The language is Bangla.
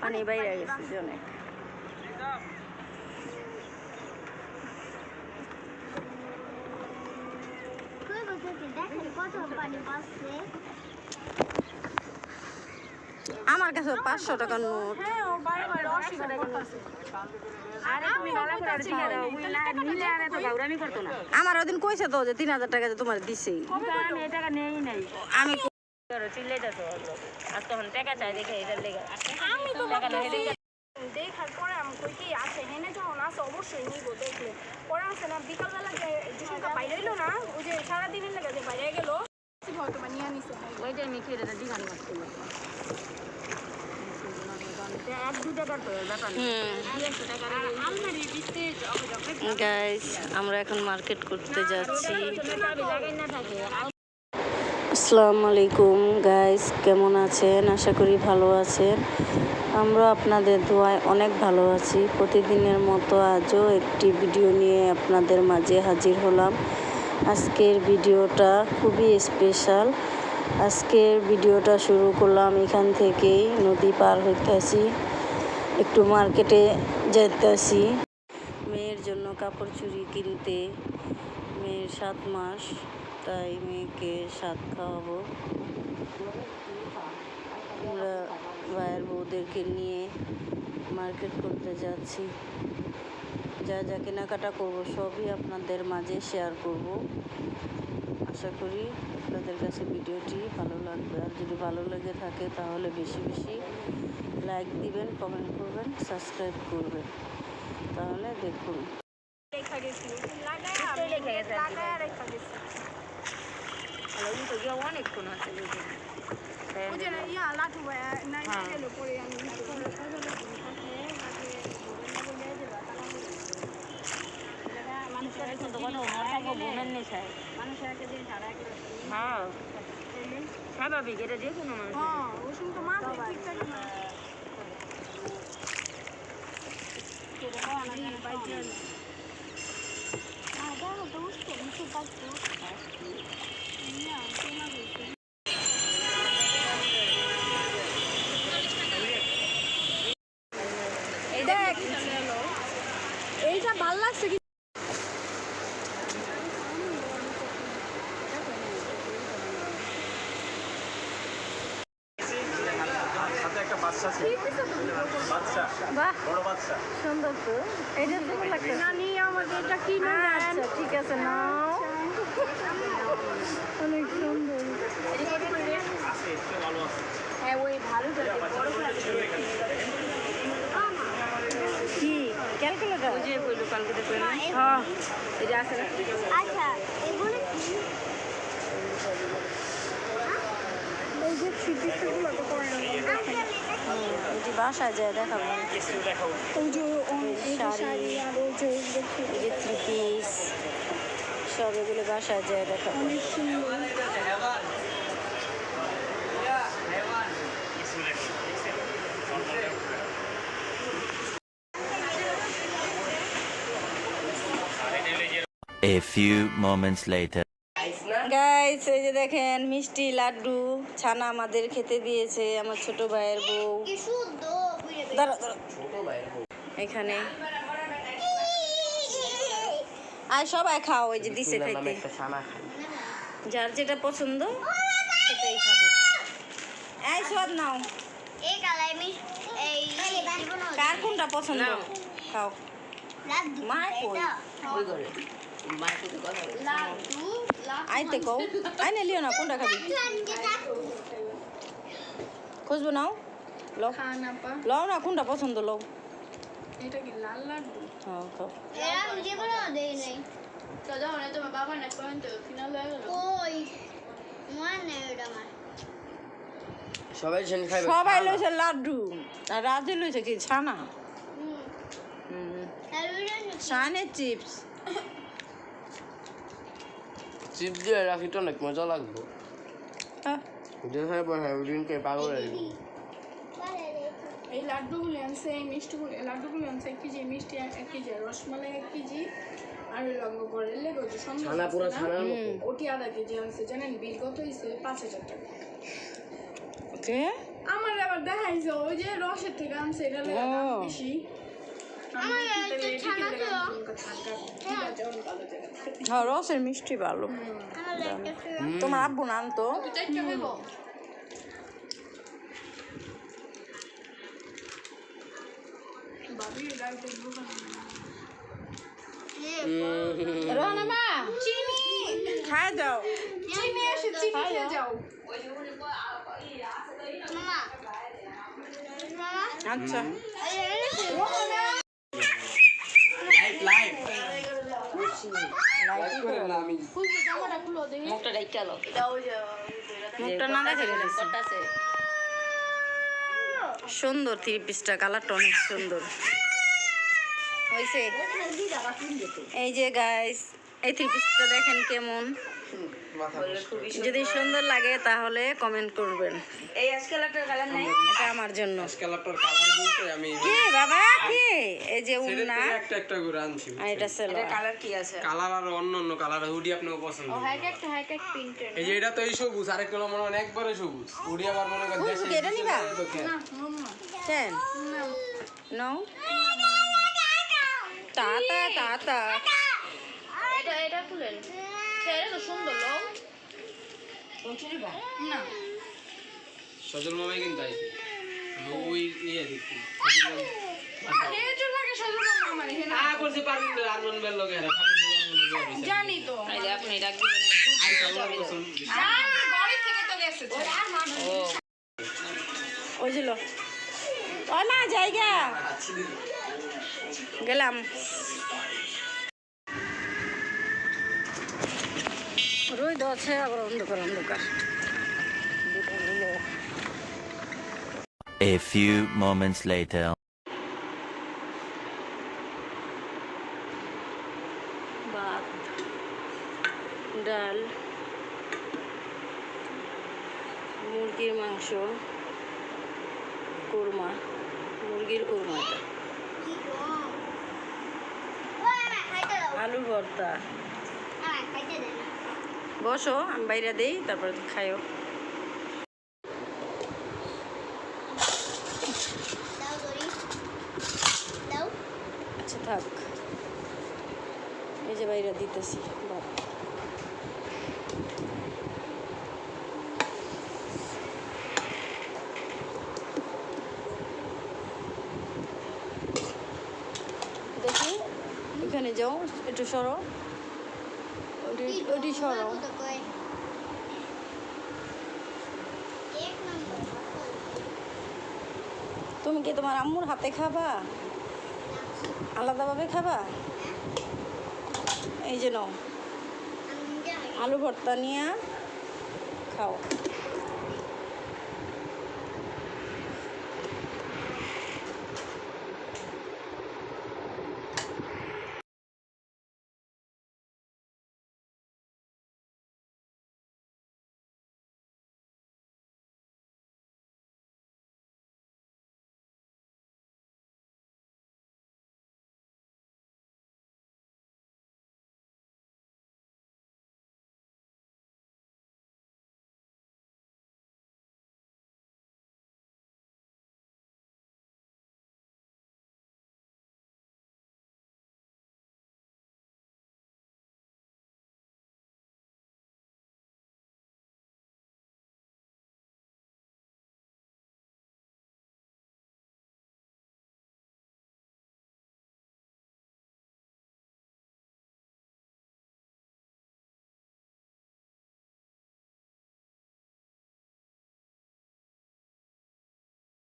পানি বাইরে গেছে যে অনেক। আমার কাছে 500 টাকার নোট। আমার ওদিন কইছে তো যে 3000 টাকা যে তোমার দিছে। আমি দেখার পরে আমি কই কি আছে হেনে যখন আছে অবশ্যই নিব দেখলে পরে আছে না বিকালবেলা যে যেটা বাইরে এলো না ওই যে সারাদিনের লেগে যে বাইরে গেল হয়তো বা নিয়ে নিছে ওইটা আমি খেয়ে দিঘানি মাছ করলাম 1-2 টাকার তো ব্যাপার গাইস আমরা এখন মার্কেট করতে যাচ্ছি। আসসালামু আলাইকুম গাইস, কেমন আছেন? আশা করি ভালো আছেন। আমরা আপনাদের দোয়ায় অনেক ভালো আছি। প্রতিদিনের মতো আজও একটি ভিডিও নিয়ে আপনাদের মাঝে হাজির হলাম। আজকের ভিডিওটা খুবই স্পেশাল। আজকের ভিডিওটা শুরু করলাম এখান থেকেই। নদী পার হইতেছি, একটু মার্কেটে যেতেছি মেয়ের জন্য কাপড় চুড়ি কিনতে। মেয়ের 7 মাস, তাই মেয়েকে 7 খাওয়াবো। আমরা ভাইয়ের বউদেরকে নিয়ে মার্কেট করতে যাচ্ছি। যা যা কেনাকাটা করবো সবই আপনাদের মাঝে শেয়ার করব। আশা করি আপনাদের কাছে ভিডিওটি ভালো লাগবে। আর যদি ভালো লেগে থাকে তাহলে বেশি বেশি লাইক দিবেন, কমেন্ট করবেন, সাবস্ক্রাইব করবেন। তাহলে দেখুন অনেকক্ষণ আছে লাঠু স্বাভাবিক এটা যে কোনো মানুষ এইটা ভাল লাগছে কি সুন্দর তো, এটা কেমন লাগছে? নানি আমাকে এটা কিনে দেন। ঠিক আছে, নাও। অনেক সুন্দর। হ্যাঁ ওই ভালো কি ক্যালকুলেটর? ওই যে ওই দোকানকে দেখবেন হ্যাঁ, এই যে আছে না। আচ্ছা এগুলো এই যে ছিটিগুলো তো করে এই যে বাসায় যায় দেখাবো। ওই যে শাড়ি আর ওই যে এই যে 3 পিস সব এগুলো বাসায় যায় দেখাবো। অনেক সুন্দর। A few moments later. Guys এই যে দেখেন মিষ্টি লাড্ডু ছানা আমাদের খেতে দিয়েছে আমার ছোট ভাইয়ের বউ। দাঁড়া দাঁড়া, এখানে আর সবাই খাও, ওই যে দিছে খাইতে, যার যেটা পছন্দ সেটাই খাবে। এই সব নাও, কার কোনটা পছন্দ খাও। মা কই আইতে কও, আইনে লিও না, কোনটা খাবি খুঁজবো নাও, লও লও না, কোনটা পছন্দ লও। এটা কি লাল লাড্ডু? হ্যাঁ খাও। সবাই লইছে লাড্ডু আর রাজু লইছে কি ছানা। শানের চিপস চিপস দিয়ে রাখি তো অনেক মজা লাগবে। পাগল এই লাড্ডুগুলি আনছে, এই মিষ্টিগুলি লাড্ডুগুলি আনছে 1 কেজি, মিষ্টি 1 কেজি, রসমালাই 1 কেজি, আর লঙ্গ করে লেগে ছানা পুরো ছানার মতো। ওটি আধা কেজি আনছে। জানেন বিল কত হয়েছে? 5000 টাকা। ওকে আমার আবার দেখাইছে ওই যে রসের থেকে আনছে এটা লেগে দাম ও। বেশি হ্যাঁ রসের মিষ্টি ভালো তোমার আব্বু না আনতো চিনি খায় যাও চিনি এসে চিনি খেয়ে যাও আচ্ছা মুখটা ডাইকা লো মুখটা না দেখে গেছে কটাছে সুন্দর থ্রি পিসটা কালারটা অনেক সুন্দর হয়েছে এই যে গাইস এই থ্রি পিসটা দেখেন কেমন যদি সুন্দর লাগে তাহলে কমেন্ট করবেন এই আজকাল একটা কালার নাই এটা আমার জন্য স্ক্যালাপটার কালার বলতে আমি কে বাবা কে এই যে উন্না একটা একটা করে আনছি আর এটা সেলো এটা কালার কি আছে কালার আর অন্য অন্য কালার হুডি আপনাকে পছন্দ হাইক প্রিন্টের এই যে এটা তো এই সবুজ আরেকটা হলো মনে হয় একবারে সবুজ হুডি আবার মনে করেন দেশে এটা নিবা? কেন নো তাতা তাতা এটা খুলেন এটা তো সুন্দর লোক না সজল মামাই কিন্তু আইছে ওই ইয়ে দেখি খেজুর লাগে সজল আমার এখানে আ করছে পারবেন না আনন বেল লগে আর জানি তো এই যে আপনি ডাক দিবেন গড়ি থেকে তো গেছে ওই ছিল ওই মা জায়গা গেলাম রোদ আছে আবার অন্ধকার অন্ধকার A few moments later. ভাত ডাল মুরগির মাংস কুরমা মুরগির কুরমা এটা আলু ভর্তা বসো আমি বাইরে দিই তারপর খাইও আচ্ছা থাক এই যে বাইরে দিতেছি ভাত দেখি এখানে যাও একটু সরো ওটি সরো তুমি কি তোমার আম্মুর হাতে খাবা আলাদাভাবে খাবা এই যে নাও আলু ভর্তা নিয়ে খাও